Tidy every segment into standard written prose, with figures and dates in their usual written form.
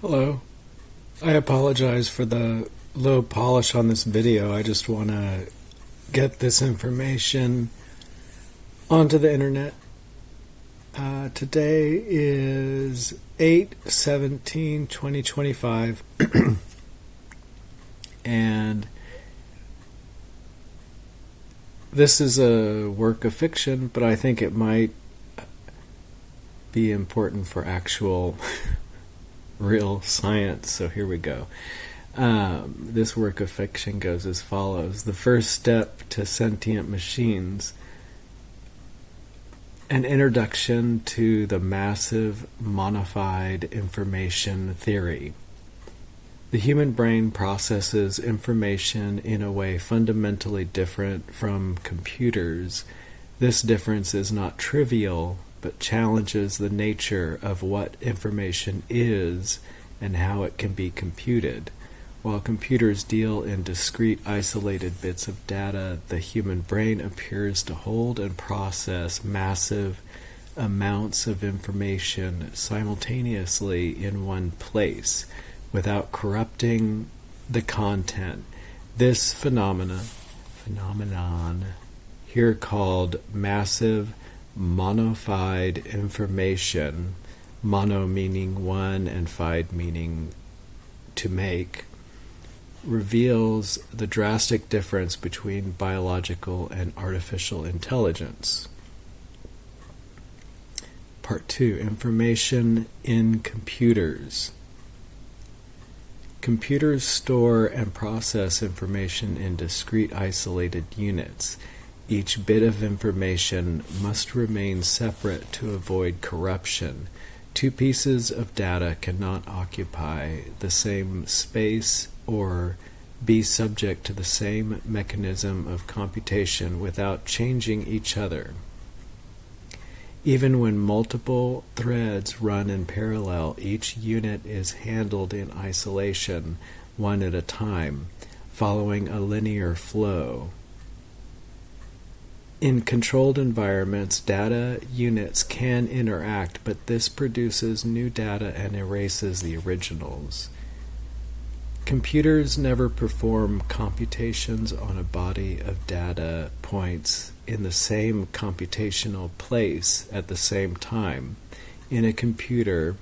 Hello. I apologize for the low polish on this video. I just want to get this information onto the internet. Today is 8/17/2025 and this is a work of fiction, but I think it might be important for actual real science, so here we go. This work of fiction goes as follows. The first step to sentient machines. An introduction to the Massive Monofied Information theory. The human brain processes information in a way fundamentally different from computers. This difference is not trivial, but challenges the nature of what information is and how it can be computed. While computers deal in discrete, isolated bits of data, the human brain appears to hold and process massive amounts of information simultaneously in one place, without corrupting the content. This phenomenon, here called Massive Monofied Information, mono meaning one and fied meaning to make, reveals the drastic difference between biological and artificial intelligence. Part 2. Information in computers. Computers store and process information in discrete, isolated units. Each bit of information must remain separate to avoid corruption. Two pieces of data cannot occupy the same space or be subject to the same mechanism of computation without changing each other. Even when multiple threads run in parallel, each unit is handled in isolation, one at a time, following a linear flow. In controlled environments, data units can interact, but this produces new data and erases the originals. Computers never perform computations on a body of data points in the same computational place at the same time. In a computer,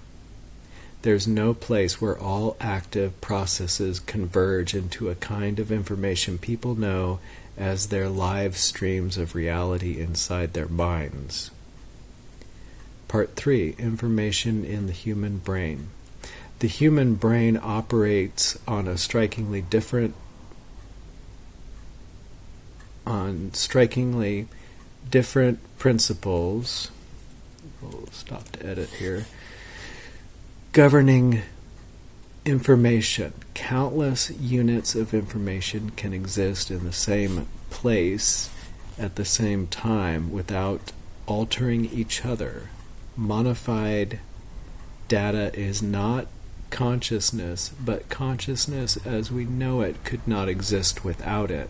there's no place where all active processes converge into a kind of information people know as their live streams of reality inside their minds. Part 3. Information in the human brain. The human brain operates on strikingly different principles. We'll stop to edit here. Governing information. Countless units of information can exist in the same place at the same time without altering each other. Mono-Fied data is not consciousness, but consciousness as we know it could not exist without it.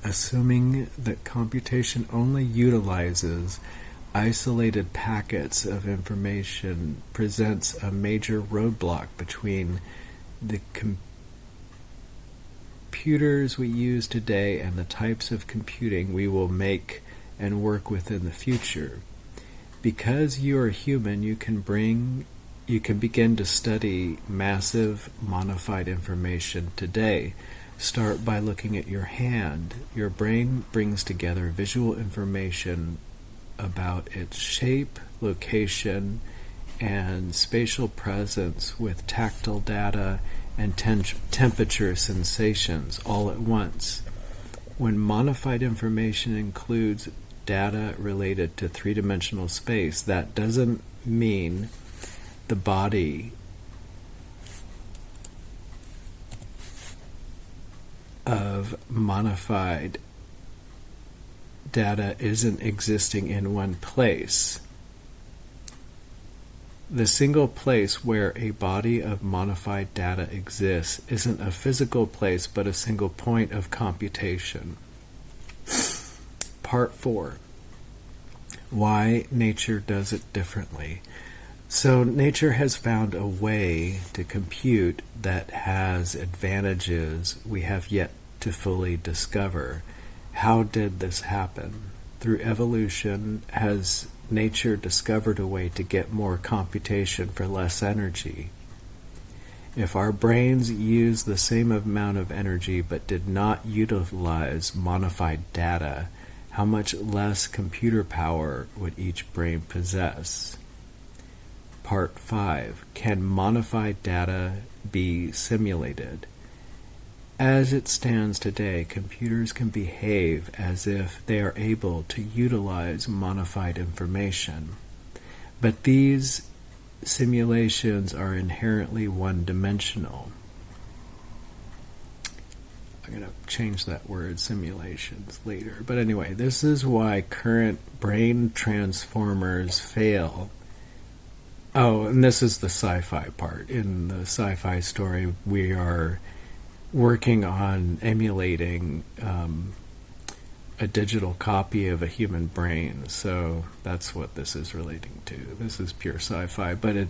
Assuming that computation only utilizes isolated packets of information presents a major roadblock between the computers we use today and the types of computing we will make and work with in the future. Because you are human, you can begin to study massive monofied information today. Start by looking at your hand. Your brain brings together visual information about its shape, location, and spatial presence with tactile data and temperature sensations all at once. When monofied information includes data related to three-dimensional space, that doesn't mean the body of monofied data isn't existing in one place. The single place where a body of monofied data exists isn't a physical place but a single point of computation. Part 4. Why nature does it differently. So nature has found a way to compute that has advantages we have yet to fully discover. How did this happen? Through evolution, has nature discovered a way to get more computation for less energy? If our brains used the same amount of energy but did not utilize modified data, how much less computer power would each brain possess? Part 5. Can modified data be simulated? As it stands today, computers can behave as if they are able to utilize modified information. But these simulations are inherently one-dimensional. I'm going to change that word, simulations, later. But anyway, this is why current brain transformers fail. Oh, and this is the sci-fi part. In the sci-fi story, we are working on emulating a digital copy of a human brain. So that's what this is relating to. This is pure sci-fi, but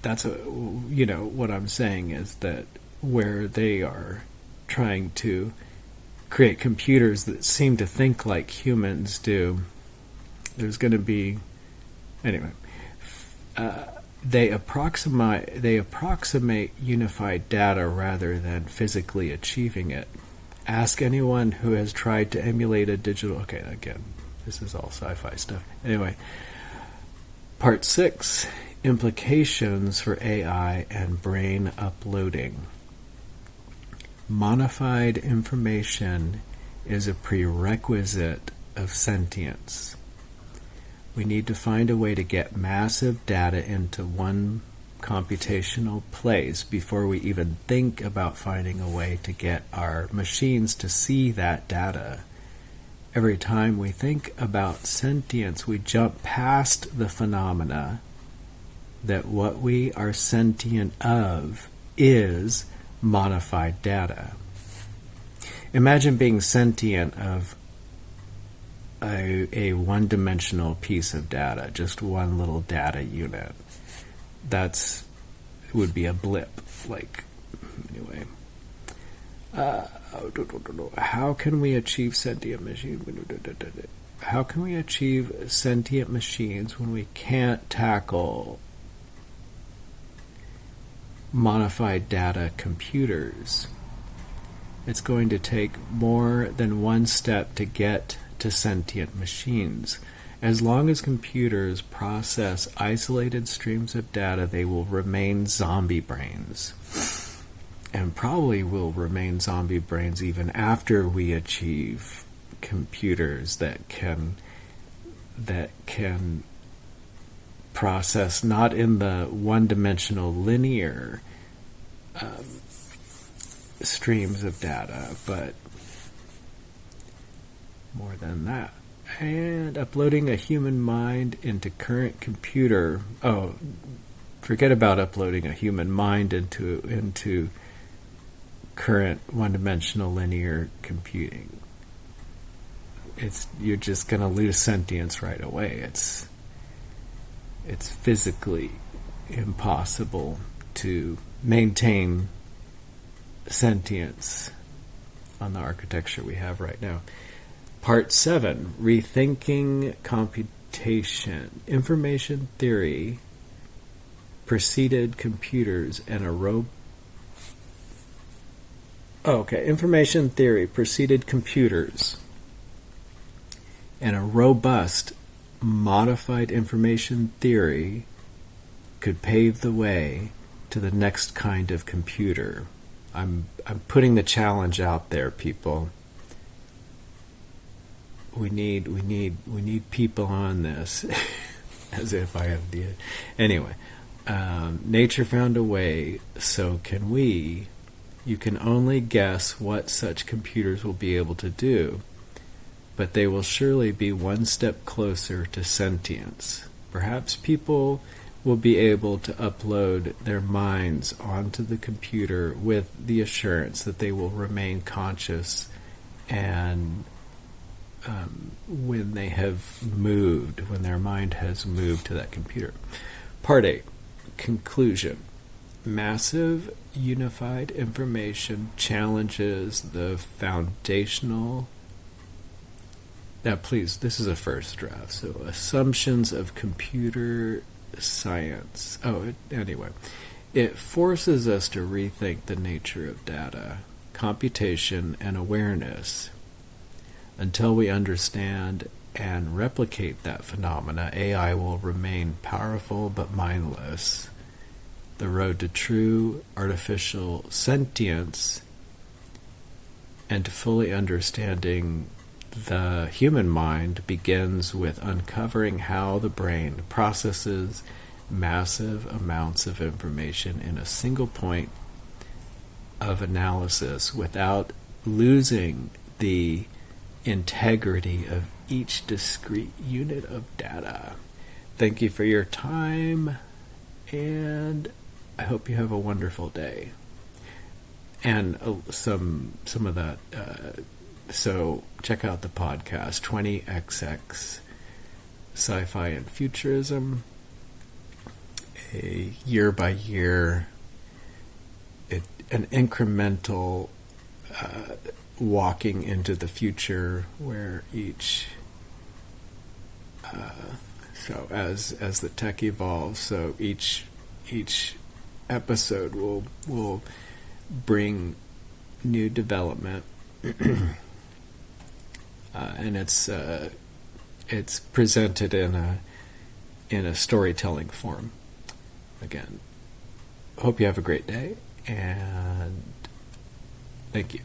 that's what I'm saying is that where they are trying to create computers that seem to think like humans do, there's going to be anyway. They approximate unified data rather than physically achieving it. Ask anyone who has tried to emulate a digital... Okay, again, this is all sci-fi stuff. Anyway, Part 6, Implications for AI and Brain Uploading. Mono-Fied information is a prerequisite of sentience. We need to find a way to get massive data into one computational place before we even think about finding a way to get our machines to see that data. Every time we think about sentience, we jump past the phenomena that what we are sentient of is modified data. Imagine being sentient of a one-dimensional piece of data, just one little data unit. Would be a blip. Anyway. How can we achieve sentient machines? How can we achieve sentient machines when we can't tackle modified data computers? It's going to take more than one step to get to sentient machines. As long as computers process isolated streams of data, they will remain zombie brains. And probably will remain zombie brains even after we achieve computers that can process not in the one-dimensional linear streams of data, but more than that. And uploading a human mind into current computer. Oh, forget about uploading a human mind into current one-dimensional linear computing. You're just going to lose sentience right away. It's physically impossible to maintain sentience on the architecture we have right now. Part 7, Rethinking Computation. Information theory preceded computers and Information theory preceded computers, and a robust modified information theory could pave the way to the next kind of computer. I'm putting the challenge out there, people. We need people on this. As if I have the... Anyway, nature found a way, so can we. You can only guess what such computers will be able to do, but they will surely be one step closer to sentience. Perhaps people will be able to upload their minds onto the computer with the assurance that they will remain conscious and when they have moved, when their mind has moved to that computer. Part 8, conclusion. Massive unified information challenges the foundational. Now, please, this is a first draft, so assumptions of computer science. Anyway, it forces us to rethink the nature of data, computation, and awareness. Until we understand and replicate that phenomena, AI will remain powerful but mindless. The road to true artificial sentience and to fully understanding the human mind begins with uncovering how the brain processes massive amounts of information in a single point of analysis without losing the integrity of each discrete unit of data. Thank you for your time, and I hope you have a wonderful day. And some of that, so check out the podcast, 20XX Sci-Fi and Futurism, a year-by-year, an incremental walking into the future where each... so as the tech evolves, so each episode will bring new development, and it's presented in a storytelling form. Again, hope you have a great day, and thank you.